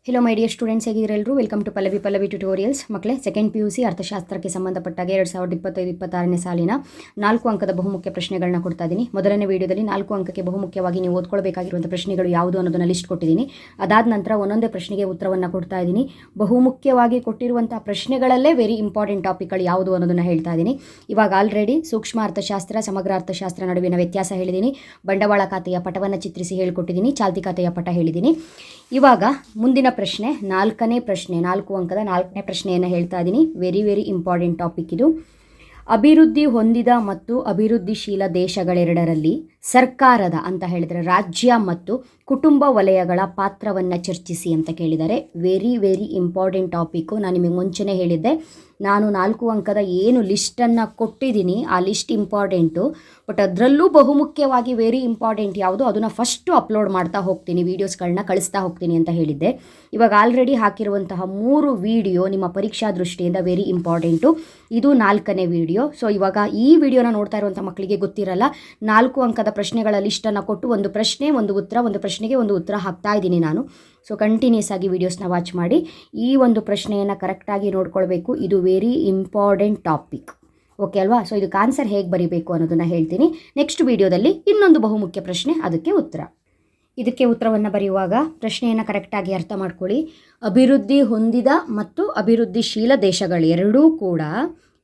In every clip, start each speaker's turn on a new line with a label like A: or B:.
A: Hello my dear students, ಹೇಗಿದ್ದೀರೆಲ್ಲರೂ? Welcome to Pallavi tutorials. ಮಕ್ಕಳೇ, second PUC ಅರ್ಥಶಾಸ್ತ್ರಕ್ಕೆ ಸಂಬಂಧಪಟ್ಟಾಗ 2025-26ನೇ ಸಾಲಿನ 4 ಅಂಕದ ಬಹುಮುಖ್ಯ ಪ್ರಶ್ನೆಗಳನ್ನ ಕೊಡ್ತಾ ಇದ್ದೀನಿ. ಮೊದಲನೇ ವಿಡಿಯೋದಲ್ಲಿ 4 ಅಂಕಕ್ಕೆ ಬಹುಮುಖ್ಯವಾಗಿ ನೀವು ಓದ್ಕೊಳ್ಬೇಕಾಗಿರುವಂಥ ಪ್ರಶ್ನೆಗಳು ಯಾವುದು ಅನ್ನೋದನ್ನ ಲಿಸ್ಟ್ ಕೊಟ್ಟಿದ್ದೀನಿ. ಅದಾದ ನಂತರ ಒಂದೊಂದೇ ಪ್ರಶ್ನೆಗೆ ಉತ್ತರವನ್ನು ಕೊಡ್ತಾ ಇದ್ದೀನಿ. ಬಹುಮುಖ್ಯವಾಗಿ ಕೊಟ್ಟಿರುವಂಥ ಪ್ರಶ್ನೆಗಳಲ್ಲೇ ವೆರಿ ಇಂಪಾರ್ಟೆಂಟ್ ಟಾಪಿಕ್ಗಳು ಯಾವುದು ಅನ್ನೋದನ್ನು ಹೇಳ್ತಾ ಇದ್ದೀನಿ. ಇವಾಗ ಆಲ್ರೆಡಿ ಸೂಕ್ಷ್ಮ ಅರ್ಥಶಾಸ್ತ್ರ, ಸಮಗ್ರ ಅರ್ಥಶಾಸ್ತ್ರ ನಡುವಿನ ವ್ಯತ್ಯಾಸ ಹೇಳಿದ್ದೀನಿ. ಬಂಡವಾಳ ಖಾತೆಯ ಪಟವನ್ನು ಚಿತ್ರಿಸಿ ಹೇಳಿಕೊಟ್ಟಿದ್ದೀನಿ. ಚಾಲ್ತಿ ಖಾತೆಯ ಪಟ ಹೇಳಿದ್ದೀನಿ. ಇವಾಗ ಮುಂದಿನ ಪ್ರಶ್ನೆ, 4ನೇ ಪ್ರಶ್ನೆ, 4 ಅಂಕದ 4ನೇ ಪ್ರಶ್ನೆಯನ್ನು ಹೇಳ್ತಾ ಇದ್ದೀನಿ. ವೆರಿ ಇಂಪಾರ್ಟೆಂಟ್ ಟಾಪಿಕ್ ಇದು. ಅಭಿವೃದ್ಧಿ ಹೊಂದಿದ ಮತ್ತು ಅಭಿವೃದ್ಧಿಶೀಲ ದೇಶಗಳೆರಡರಲ್ಲಿ ಸರ್ಕಾರದ ಅಂತ ಹೇಳಿದರೆ ರಾಜ್ಯ ಮತ್ತು ಕುಟುಂಬ ವಲಯಗಳ ಪಾತ್ರವನ್ನು ಚರ್ಚಿಸಿ ಅಂತ ಕೇಳಿದ್ದಾರೆ. Very important topic. ನಾನು ನಿಮಗೆ ಮುಂಚೆನೇ ಹೇಳಿದ್ದೆ, ನಾನು 4 ಅಂಕದ ಏನು ಲಿಸ್ಟನ್ನು ಕೊಟ್ಟಿದ್ದೀನಿ ಆ ಲಿಸ್ಟ್ ಇಂಪಾರ್ಟೆಂಟು, ಬಟ್ ಅದರಲ್ಲೂ ಬಹುಮುಖ್ಯವಾಗಿ ವೆರಿ ಇಂಪಾರ್ಟೆಂಟ್ ಯಾವುದು ಅದನ್ನು ಫಸ್ಟು ಅಪ್ಲೋಡ್ ಮಾಡ್ತಾ ಹೋಗ್ತೀನಿ, ವೀಡಿಯೋಸ್ಗಳನ್ನ ಕಳಿಸ್ತಾ ಹೋಗ್ತೀನಿ ಅಂತ ಹೇಳಿದ್ದೆ. ಇವಾಗ ಆಲ್ರೆಡಿ ಹಾಕಿರುವಂತಹ 3 ವಿಡಿಯೋ ನಿಮ್ಮ ಪರೀಕ್ಷಾ ದೃಷ್ಟಿಯಿಂದ ವೆರಿ ಇಂಪಾರ್ಟೆಂಟು. ಇದು 4ನೇ ವಿಡಿಯೋ. ಸೊ ಇವಾಗ ಈ ವಿಡಿಯೋನ ನೋಡ್ತಾ ಇರುವಂಥ ಮಕ್ಕಳಿಗೆ ಗೊತ್ತಿರಲ್ಲ, 4 ಅಂಕದ ಪ್ರಶ್ನೆಗಳ ಲಿಸ್ಟನ್ನು ಕೊಟ್ಟು ಒಂದು ಪ್ರಶ್ನೆ ಒಂದು ಉತ್ತರ, ಒಂದು ಪ್ರಶ್ನೆಗೆ ಒಂದು ಉತ್ತರ ಹಾಕ್ತಾ ಇದ್ದೀನಿ ನಾನು. ಸೊ ಕಂಟಿನ್ಯೂಸ್ ಆಗಿ ವೀಡಿಯೋಸ್ನ ವಾಚ್ ಮಾಡಿ ಈ ಒಂದು ಪ್ರಶ್ನೆಯನ್ನು ಕರೆಕ್ಟಾಗಿ ನೋಡ್ಕೊಳ್ಬೇಕು. ಇದು ವೆರಿ ಇಂಪಾರ್ಟೆಂಟ್ ಟಾಪಿಕ್, ಓಕೆ ಅಲ್ವಾ? ಸೊ ಇದಕ್ಕೆ ಆನ್ಸರ್ ಹೇಗೆ ಬರೀಬೇಕು ಅನ್ನೋದನ್ನು ಹೇಳ್ತೀನಿ. ನೆಕ್ಸ್ಟ್ ವಿಡಿಯೋದಲ್ಲಿ ಇನ್ನೊಂದು ಬಹುಮುಖ್ಯ ಪ್ರಶ್ನೆ, ಅದಕ್ಕೆ ಉತ್ತರ. ಇದಕ್ಕೆ ಉತ್ತರವನ್ನು ಬರೆಯುವಾಗ ಪ್ರಶ್ನೆಯನ್ನು ಕರೆಕ್ಟಾಗಿ ಅರ್ಥ ಮಾಡ್ಕೊಳ್ಳಿ. ಅಭಿವೃದ್ಧಿ ಹೊಂದಿದ ಮತ್ತು ಅಭಿವೃದ್ಧಿಶೀಲ ದೇಶಗಳು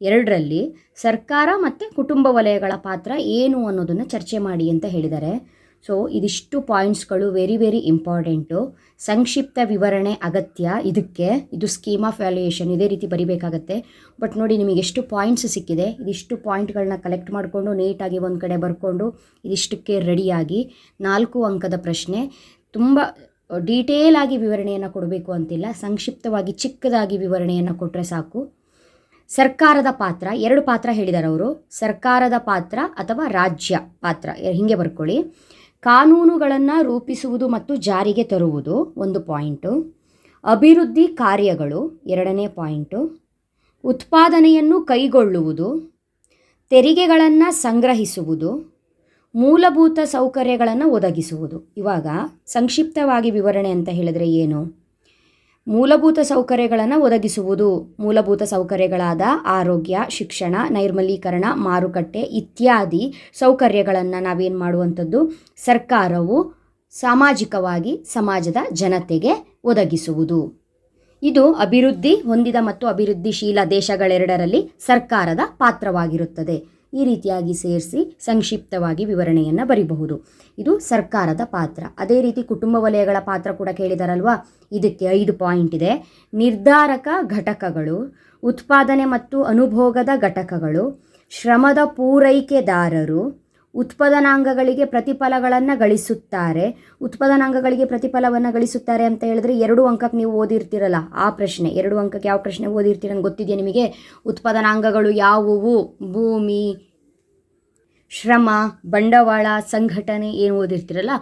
A: ಎರಡರಲ್ಲಿ ಸರ್ಕಾರ ಮತ್ತು ಕುಟುಂಬ ವಲಯಗಳ ಪಾತ್ರ ಏನು ಅನ್ನೋದನ್ನು ಚರ್ಚೆ ಮಾಡಿ ಅಂತ ಹೇಳಿದ್ದಾರೆ. ಸೊ ಇದಿಷ್ಟು ಪಾಯಿಂಟ್ಸ್ಗಳು ವೆರಿ ಇಂಪಾರ್ಟೆಂಟು. ಸಂಕ್ಷಿಪ್ತ ವಿವರಣೆ ಅಗತ್ಯ ಇದಕ್ಕೆ. ಇದು ಸ್ಕೀಮ್ ಆಫ್ ವ್ಯಾಲ್ಯೂಯೇಷನ್ ಇದೇ ರೀತಿ ಬರಿಬೇಕಾಗತ್ತೆ. ಬಟ್ ನೋಡಿ, ನಿಮಗೆ ಎಷ್ಟು ಪಾಯಿಂಟ್ಸ್ ಸಿಕ್ಕಿದೆ. ಇದಿಷ್ಟು ಪಾಯಿಂಟ್ಗಳನ್ನ ಕಲೆಕ್ಟ್ ಮಾಡಿಕೊಂಡು ನೀಟಾಗಿ ಒಂದು ಕಡೆ ಬರ್ಕೊಂಡು ಇದಿಷ್ಟಕ್ಕೆ ರೆಡಿಯಾಗಿ 4 ಅಂಕದ ಪ್ರಶ್ನೆ. ತುಂಬ ಡೀಟೇಲ್ ಆಗಿ ವಿವರಣೆಯನ್ನು ಕೊಡಬೇಕು ಅಂತಿಲ್ಲ, ಸಂಕ್ಷಿಪ್ತವಾಗಿ ಚಿಕ್ಕದಾಗಿ ವಿವರಣೆಯನ್ನು ಕೊಟ್ಟರೆ ಸಾಕು. ಸರ್ಕಾರದ ಪಾತ್ರ, 2 ಪಾತ್ರ ಹೇಳಿದ್ದಾರೆ ಅವರು. ಸರ್ಕಾರದ ಪಾತ್ರ ಅಥವಾ ರಾಜ್ಯ ಪಾತ್ರ, ಹೀಗೆ ಬರ್ಕೊಳ್ಳಿ. ಕಾನೂನುಗಳನ್ನು ರೂಪಿಸುವುದು ಮತ್ತು ಜಾರಿಗೆ ತರುವುದು 1 ಪಾಯಿಂಟು. ಅಭಿವೃದ್ಧಿ ಕಾರ್ಯಗಳು 2ನೇ ಪಾಯಿಂಟು. ಉತ್ಪಾದನೆಯನ್ನು ಕೈಗೊಳ್ಳುವುದು, ತೆರಿಗೆಗಳನ್ನು ಸಂಗ್ರಹಿಸುವುದು, ಮೂಲಭೂತ ಸೌಕರ್ಯಗಳನ್ನು ಒದಗಿಸುವುದು. ಇವಾಗ ಸಂಕ್ಷಿಪ್ತವಾಗಿ ವಿವರಣೆ ಅಂತ ಹೇಳಿದರೆ ಏನು? ಮೂಲಭೂತ ಸೌಕರ್ಯಗಳನ್ನು ಒದಗಿಸುವುದು, ಮೂಲಭೂತ ಸೌಕರ್ಯಗಳಾದ ಆರೋಗ್ಯ, ಶಿಕ್ಷಣ, ನೈರ್ಮಲೀಕರಣ, ಮಾರುಕಟ್ಟೆ ಇತ್ಯಾದಿ ಸೌಕರ್ಯಗಳನ್ನು ನಾವೇನು ಮಾಡುವಂಥದ್ದು, ಸರ್ಕಾರವು ಸಾಮಾಜಿಕವಾಗಿ ಸಮಾಜದ ಜನತೆಗೆ ಒದಗಿಸುವುದು. ಇದು ಅಭಿವೃದ್ಧಿ ಹೊಂದಿದ ಮತ್ತು ಅಭಿವೃದ್ಧಿಶೀಲ ದೇಶಗಳೆರಡರಲ್ಲಿ ಸರ್ಕಾರದ ಪಾತ್ರವಾಗಿರುತ್ತದೆ. ಈ ರೀತಿಯಾಗಿ ಸೇರಿಸಿ ಸಂಕ್ಷಿಪ್ತವಾಗಿ ವಿವರಣೆಯನ್ನು ಬರೀಬಹುದು. ಇದು ಸರ್ಕಾರದ ಪಾತ್ರ. ಅದೇ ರೀತಿ ಕುಟುಂಬ ವಲಯಗಳ ಪಾತ್ರ ಕೂಡ ಕೇಳಿದಾರಲ್ವಾ, ಇದಕ್ಕೆ 5 ಪಾಯಿಂಟ್ ಇದೆ. ನಿರ್ಧಾರಕ ಘಟಕಗಳು, ಉತ್ಪಾದನೆ ಮತ್ತು ಅನುಭೋಗದ ಘಟಕಗಳು, ಶ್ರಮದ ಪೂರೈಕೆದಾರರು, ಉತ್ಪಾದನಾಂಗಗಳಿಗೆ ಪ್ರತಿಫಲಗಳನ್ನು ಗಳಿಸುತ್ತಾರೆ. ಉತ್ಪಾದನಾಂಗಗಳಿಗೆ ಪ್ರತಿಫಲವನ್ನು ಗಳಿಸುತ್ತಾರೆ ಅಂತ ಹೇಳಿದ್ರೆ 2 ಅಂಕಕ್ಕೆ ನೀವು ಓದಿರ್ತೀರಲ್ಲ ಆ ಪ್ರಶ್ನೆ. 2 ಅಂಕಕ್ಕೆ ಯಾವ ಪ್ರಶ್ನೆ ಓದಿರ್ತೀರ ಅಂತ ಗೊತ್ತಿದೆಯಾ ನಿಮಗೆ? ಉತ್ಪಾದನಾಂಗಗಳು ಯಾವುವು? ಭೂಮಿ, ಶ್ರಮ, ಬಂಡವಾಳ, ಸಂಘಟನೆ ಏನು ಓದಿರ್ತೀರಲ್ಲ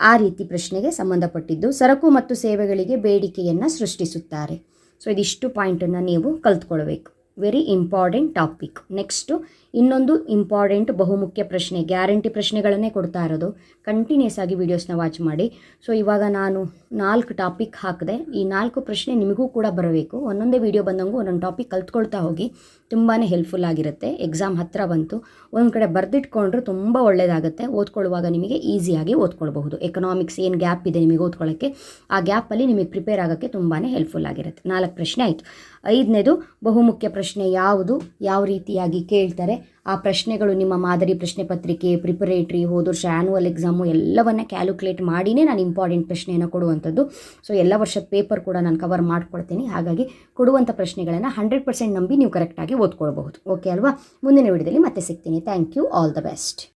A: ಆ ರೀತಿ ಪ್ರಶ್ನೆಗೆ ಸಂಬಂಧಪಟ್ಟಿದ್ದು. ಸರಕು ಮತ್ತು ಸೇವೆಗಳಿಗೆ ಬೇಡಿಕೆಯನ್ನು ಸೃಷ್ಟಿಸುತ್ತಾರೆ. ಸೊ ಇದಿಷ್ಟು ಪಾಯಿಂಟನ್ನು ನೀವು ಕಲ್ತ್ಕೊಳ್ಬೇಕು. Very important topic. ನೆಕ್ಸ್ಟು ಇನ್ನೊಂದು ಇಂಪಾರ್ಟೆಂಟ್ ಬಹುಮುಖ್ಯ ಪ್ರಶ್ನೆ, ಗ್ಯಾರಂಟಿ ಪ್ರಶ್ನೆಗಳನ್ನೇ ಕೊಡ್ತಾ ಇರೋದು. ಕಂಟಿನ್ಯೂಸ್ ಆಗಿ ವೀಡಿಯೋಸ್ನ ವಾಚ್ ಮಾಡಿ. ಸೊ ಇವಾಗ ನಾನು 4 ಟಾಪಿಕ್ ಹಾಕಿದೆ. ಈ 4 ಪ್ರಶ್ನೆ ನಿಮಗೂ ಕೂಡ ಬರಬೇಕು. ಒಂದೊಂದೇ ವೀಡಿಯೋ ಬಂದಂಗೂ ಒಂದೊಂದು ಟಾಪಿಕ್ ಕಲ್ತ್ಕೊಳ್ತಾ ಹೋಗಿ, ತುಂಬಾ ಹೆಲ್ಪ್ಫುಲ್ ಆಗಿರುತ್ತೆ. ಎಕ್ಸಾಮ್ ಹತ್ತಿರ ಬಂತು, ಒಂದು ಕಡೆ ಬರೆದಿಟ್ಕೊಂಡ್ರೆ ತುಂಬ ಒಳ್ಳೆಯದಾಗುತ್ತೆ. ಓದ್ಕೊಳ್ಳುವಾಗ ನಿಮಗೆ ಈಸಿಯಾಗಿ ಓದ್ಕೊಳ್ಬಹುದು. ಎಕನಾಮಿಕ್ಸ್ ಏನು ಗ್ಯಾಪ್ ಇದೆ ನಿಮಗೆ ಓದ್ಕೊಳ್ಳೋಕ್ಕೆ, ಆ ಗ್ಯಾಪಲ್ಲಿ ನಿಮಗೆ ಪ್ರಿಪೇರ್ ಆಗೋಕ್ಕೆ ತುಂಬಾ ಹೆಲ್ಪ್ಫುಲ್ ಆಗಿರುತ್ತೆ. 4 ಪ್ರಶ್ನೆ ಆಯಿತು. 5ನೇದು ಬಹುಮುಖ್ಯ ಪ್ರಶ್ನೆ ಯಾವುದು, ಯಾವ ರೀತಿಯಾಗಿ ಕೇಳ್ತಾರೆ, ಆ ಪ್ರಶ್ನೆಗಳು ನಿಮ್ಮ ಮಾದರಿ ಪ್ರಶ್ನೆ ಪತ್ರಿಕೆ, ಪ್ರಿಪರೇಟ್ರಿ, ಹೋದ ವರ್ಷ ಆ್ಯನ್ಯುವಲ್ ಎಕ್ಸಾಮು ಎಲ್ಲವನ್ನ ಕ್ಯಾಲ್ಕುಲೇಟ್ ಮಾಡಿಯೇ ನಾನು ಇಂಪಾರ್ಟೆಂಟ್ ಪ್ರಶ್ನೆಯನ್ನು ಕೊಡುವಂಥದ್ದು. ಸೊ ಎಲ್ಲ ವರ್ಷದ ಪೇಪರ್ ಕೂಡ ನಾನು ಕವರ್ ಮಾಡ್ಕೊಳ್ತೀನಿ. ಹಾಗಾಗಿ ಕೊಡುವಂಥ ಪ್ರಶ್ನೆಗಳನ್ನು 100% ನಂಬಿ ನೀವು ಕರೆಕ್ಟಾಗಿ ಓದ್ಕೊಳ್ಬಹುದು. ಓಕೆ ಅಲ್ವಾ? ಮುಂದಿನ ವಿಡಿಯೋದಲ್ಲಿ ಮತ್ತೆ ಸಿಗ್ತೀನಿ. Thank you. All the best.